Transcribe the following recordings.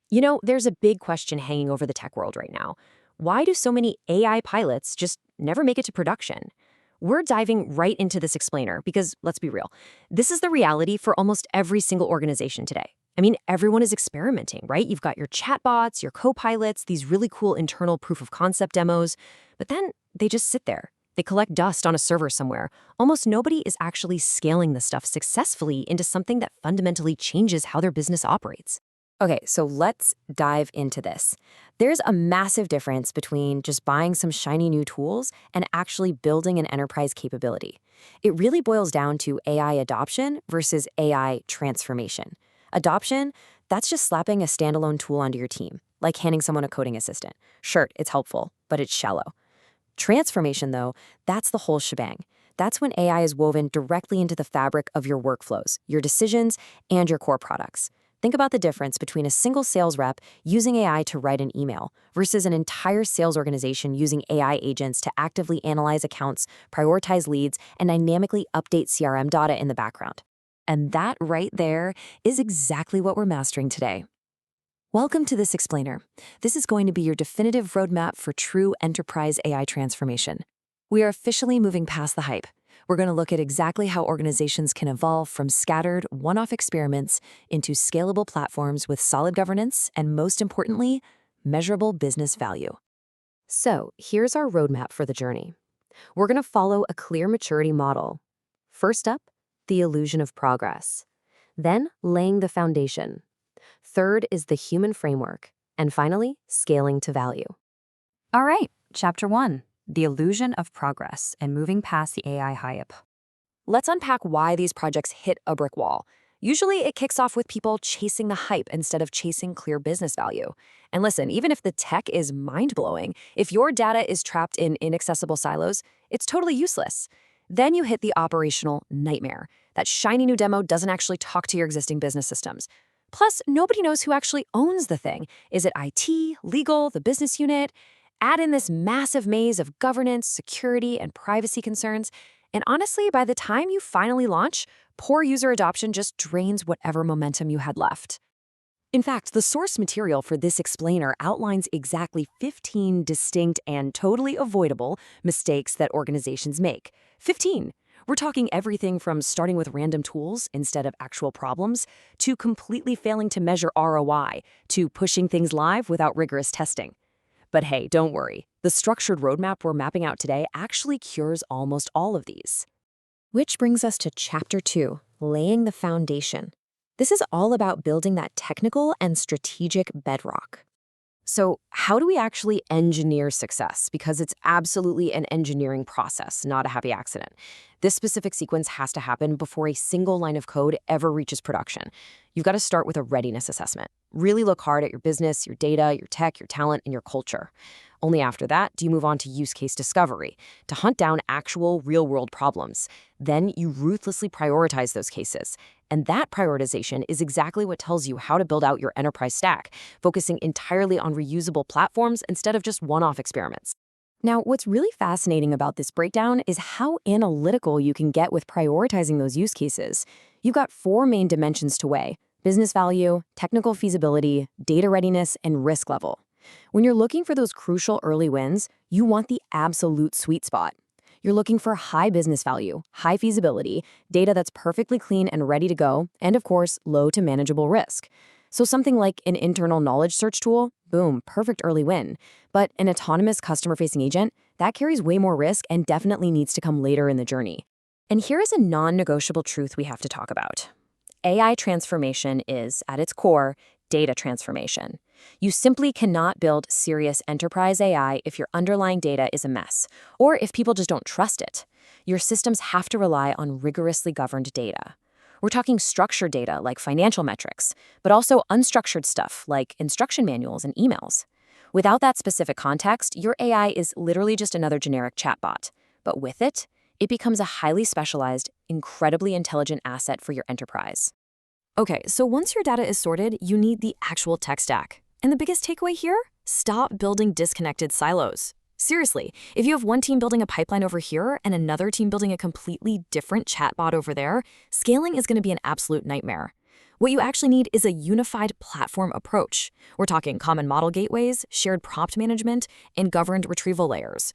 There's a big question hanging over the tech world right now. Why do so many AI pilots just never make it to production? We're diving right into this explainer because, let's be real, this is the reality for almost every single organization today. I mean, everyone is experimenting, right? You've got your chatbots, your copilots, these really cool internal proof of concept demos, but then they just sit there. They collect dust on a server somewhere. Almost nobody is actually scaling the stuff successfully into something that fundamentally changes how their business operates. Okay, so let's dive into this. There's a massive difference between just buying some shiny new tools and actually building an enterprise capability. It really boils down to AI adoption versus AI transformation. Adoption, that's just slapping a standalone tool onto your team, like handing someone a coding assistant. Sure, it's helpful, but it's shallow. Transformation, though, that's the whole shebang. That's when AI is woven directly into the fabric of your workflows, your decisions, and your core products. Think about the difference between a single sales rep using AI to write an email versus an entire sales organization using AI agents to actively analyze accounts, prioritize leads, and dynamically update CRM data in the background. And that right there is exactly what we're mastering today. Welcome to this explainer. This is going to be your definitive roadmap for true enterprise AI transformation. We are officially moving past the hype. We're going to look at exactly how organizations can evolve from scattered, one-off experiments into scalable platforms with solid governance and, most importantly, measurable business value. So, here's our roadmap for the journey. We're going to follow a clear maturity model. First up, the illusion of progress. Then, laying the foundation. Third is the human framework. And finally, scaling to value. All right, Chapter 1. The illusion of progress and moving past the AI hype. Let's unpack why these projects hit a brick wall. Usually it kicks off with people chasing the hype instead of chasing clear business value. And listen, even if the tech is mind-blowing, if your data is trapped in inaccessible silos, it's totally useless. Then you hit the operational nightmare. That shiny new demo doesn't actually talk to your existing business systems. Plus, nobody knows who actually owns the thing. Is it IT, legal, the business unit? Add in this massive maze of governance, security, and privacy concerns, and honestly, by the time you finally launch, poor user adoption just drains whatever momentum you had left. In fact, the source material for this explainer outlines exactly 15 distinct and totally avoidable mistakes that organizations make. 15! We're talking everything from starting with random tools instead of actual problems, to completely failing to measure ROI, to pushing things live without rigorous testing. But hey, don't worry. The structured roadmap we're mapping out today actually cures almost all of these. Which brings us to Chapter 2, laying the foundation. This is all about building that technical and strategic bedrock. So how do we actually engineer success? Because it's absolutely an engineering process, not a happy accident. This specific sequence has to happen before a single line of code ever reaches production. You've got to start with a readiness assessment. Really look hard at your business, your data, your tech, your talent, and your culture. Only after that do you move on to use case discovery, to hunt down actual real-world problems. Then you ruthlessly prioritize those cases. And that prioritization is exactly what tells you how to build out your enterprise stack, focusing entirely on reusable platforms instead of just one-off experiments. Now, what's really fascinating about this breakdown is how analytical you can get with prioritizing those use cases. You've got 4 main dimensions to weigh: business value, technical feasibility, data readiness, and risk level. When you're looking for those crucial early wins, you want the absolute sweet spot. You're looking for high business value, high feasibility, data that's perfectly clean and ready to go, and of course, low to manageable risk. So something like an internal knowledge search tool, boom, perfect early win. But an autonomous customer-facing agent, that carries way more risk and definitely needs to come later in the journey. And here is a non-negotiable truth we have to talk about. AI transformation is, at its core, data transformation. You simply cannot build serious enterprise AI if your underlying data is a mess, or if people just don't trust it. Your systems have to rely on rigorously governed data. We're talking structured data like financial metrics, but also unstructured stuff like instruction manuals and emails. Without that specific context, your AI is literally just another generic chatbot. But with it, it becomes a highly specialized, incredibly intelligent asset for your enterprise. Okay, so once your data is sorted, you need the actual tech stack. And the biggest takeaway here? Stop building disconnected silos. Seriously, if you have one team building a pipeline over here and another team building a completely different chatbot over there, scaling is going to be an absolute nightmare. What you actually need is a unified platform approach. We're talking common model gateways, shared prompt management, and governed retrieval layers.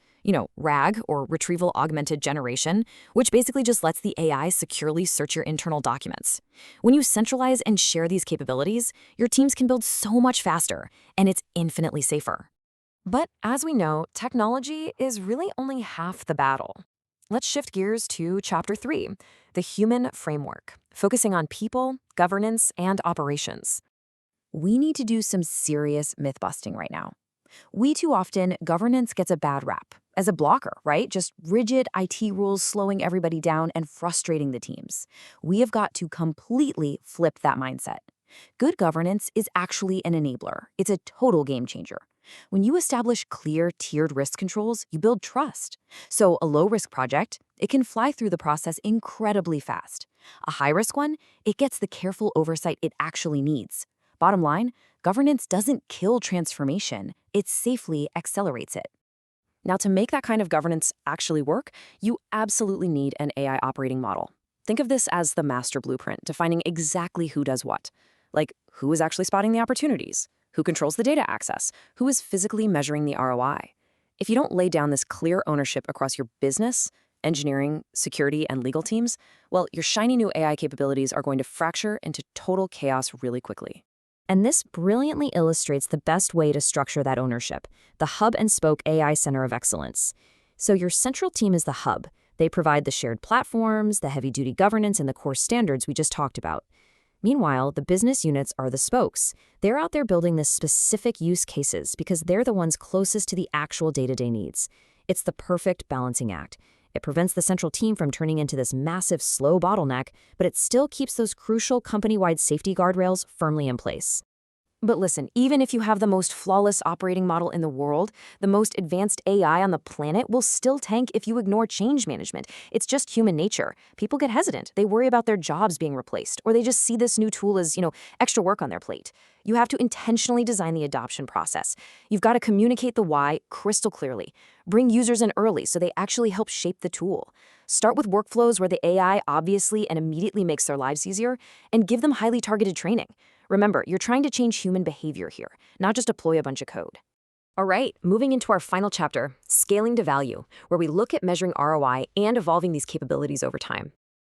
RAG, or Retrieval Augmented Generation, which basically just lets the AI securely search your internal documents. When you centralize and share these capabilities, your teams can build so much faster, and it's infinitely safer. But as we know, technology is really only half the battle. Let's shift gears to Chapter 3, the human framework, focusing on people, governance, and operations. We need to do some serious myth-busting right now. Too often, governance gets a bad rap as a blocker, right? Just rigid IT rules slowing everybody down and frustrating the teams. We have got to completely flip that mindset. Good governance is actually an enabler. It's a total game changer. When you establish clear, tiered risk controls, you build trust. So a low-risk project, it can fly through the process incredibly fast. A high-risk one, it gets the careful oversight it actually needs. Bottom line, governance doesn't kill transformation, it safely accelerates it. Now, to make that kind of governance actually work, you absolutely need an AI operating model. Think of this as the master blueprint, defining exactly who does what. Like, who is actually spotting the opportunities? Who controls the data access? Who is physically measuring the ROI? If you don't lay down this clear ownership across your business, engineering, security, and legal teams, well, your shiny new AI capabilities are going to fracture into total chaos really quickly. And this brilliantly illustrates the best way to structure that ownership, the hub and spoke AI center of excellence. So your central team is the hub. They provide the shared platforms, the heavy-duty governance, and the core standards we just talked about. Meanwhile, the business units are the spokes. They're out there building the specific use cases because they're the ones closest to the actual day-to-day needs. It's the perfect balancing act. It prevents the central team from turning into this massive, slow bottleneck, but it still keeps those crucial company-wide safety guardrails firmly in place. But listen, even if you have the most flawless operating model in the world, the most advanced AI on the planet will still tank if you ignore change management. It's just human nature. People get hesitant. They worry about their jobs being replaced, or they just see this new tool as, extra work on their plate. You have to intentionally design the adoption process. You've got to communicate the why crystal clearly. Bring users in early so they actually help shape the tool. Start with workflows where the AI obviously and immediately makes their lives easier, and give them highly targeted training. Remember, you're trying to change human behavior here, not just deploy a bunch of code. All right, moving into our final chapter, scaling to value, where we look at measuring ROI and evolving these capabilities over time.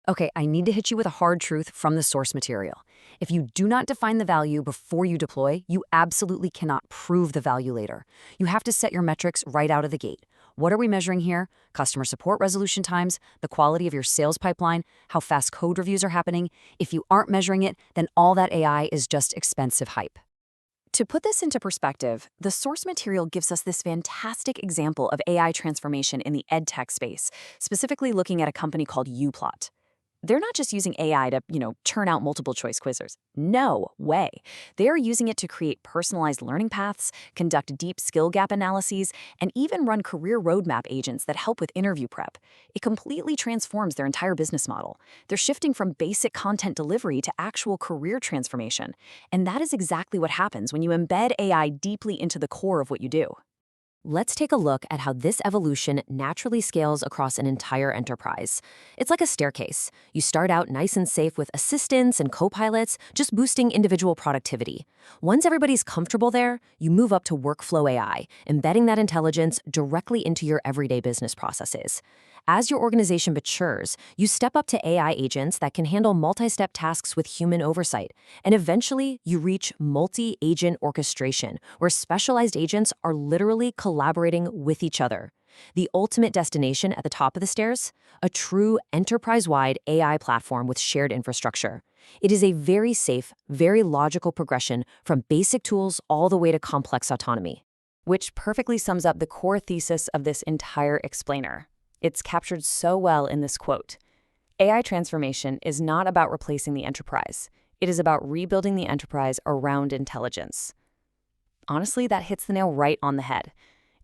Okay, I need to hit you with a hard truth from the source material. If you do not define the value before you deploy, you absolutely cannot prove the value later. You have to set your metrics right out of the gate. What are we measuring here? Customer support resolution times, the quality of your sales pipeline, how fast code reviews are happening. If you aren't measuring it, then all that AI is just expensive hype. To put this into perspective, the source material gives us this fantastic example of AI transformation in the edtech space, specifically looking at a company called Uplatz. They're not just using AI to, churn out multiple choice quizzes. No way. They're using it to create personalized learning paths, conduct deep skill gap analyses, and even run career roadmap agents that help with interview prep. It completely transforms their entire business model. They're shifting from basic content delivery to actual career transformation. And that is exactly what happens when you embed AI deeply into the core of what you do. Let's take a look at how this evolution naturally scales across an entire enterprise. It's like a staircase. You start out nice and safe with assistants and copilots, just boosting individual productivity. Once everybody's comfortable there, you move up to workflow AI, embedding that intelligence directly into your everyday business processes. As your organization matures, you step up to AI agents that can handle multi-step tasks with human oversight. And eventually, you reach multi-agent orchestration, where specialized agents are literally collaborating with each other. The ultimate destination at the top of the stairs? A true enterprise-wide AI platform with shared infrastructure. It is a very safe, very logical progression from basic tools all the way to complex autonomy, which perfectly sums up the core thesis of this entire explainer. It's captured so well in this quote. AI transformation is not about replacing the enterprise. It is about rebuilding the enterprise around intelligence. Honestly, that hits the nail right on the head.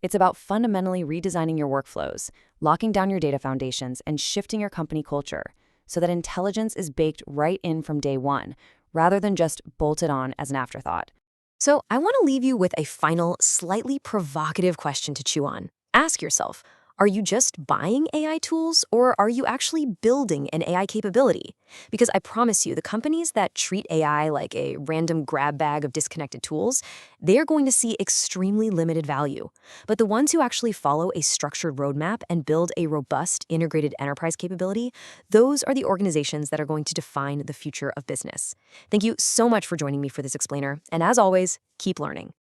It's about fundamentally redesigning your workflows, locking down your data foundations, and shifting your company culture so that intelligence is baked right in from day one, rather than just bolted on as an afterthought. So I want to leave you with a final, slightly provocative question to chew on. Ask yourself, Are you just buying AI tools, or are you actually building an AI capability? Because I promise you, the companies that treat AI like a random grab bag of disconnected tools, they're going to see extremely limited value. But the ones who actually follow a structured roadmap and build a robust, integrated enterprise capability, those are the organizations that are going to define the future of business. Thank you so much for joining me for this explainer, and as always, keep learning.